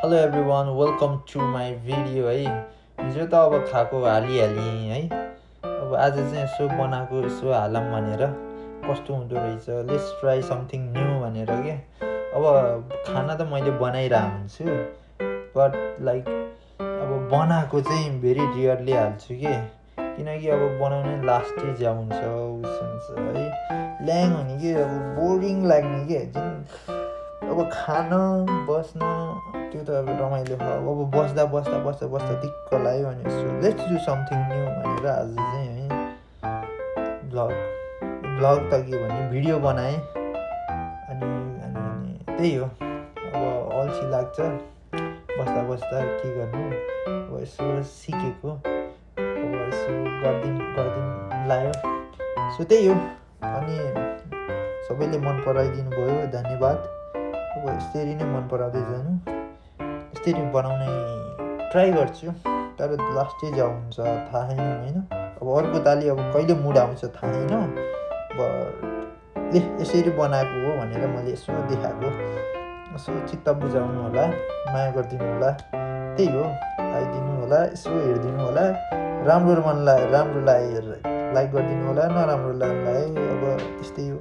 Hello everyone welcome to my video है। हिजो त अब खाएको हालिहालेँ है। अब आज चाहिँ यसो बनाएको यसो हालौँ भनेर कस्तो हुँदो रहेछ, लेट्स ट्राई समथिङ न्यू भनेर के। अब खाना त मैले बनाइरहेको हुन्छु बट लाइक अब बनाएको चाहिँ भेरी रियरली हाल्छु किनकि अब बनाउने लास्ट ज्याउ हुन्छ उस हुन्छ है, ल्याङ हुने कि अब बोरिङ लाग्ने कि जुन अब खान बस्न त्यो त अब रमाइलो भयो। अब बस्दा दिक्क लाग्यो भने लेट्स डु समथिङ न्यू भनेर आज चाहिँ है भ्लग त के भने भिडियो बनाएँ। अनि त्यही हो, अब अल्छी लाग्छ बस्दा के गर्नु, अब यसो सिकेको अब यसो गर्दिन लाग्यो। सो त्यही हो। अनि सबैले मन पराइदिनु भयो, धन्यवाद। अब यसरी नै मन पराउँदै जानु, यसरी बनाउने ट्राई गर्छु। तर लास्टै जाउ हुन्छ थाहा छैन होइन। अब अर्को तालि अब कहिले मुड आउँछ थाहा छैन, यसरी बनाएको हो भनेर मैले यसो देखाएको, यसो चित्त बुझाउनु होला, माया गरिदिनु होला। त्यही हो, आइदिनु होला, यसो हेरिदिनु होला। राम्रो लागे लाइक गरिदिनु होला, नराम्रो लागे अब त्यस्तै हो।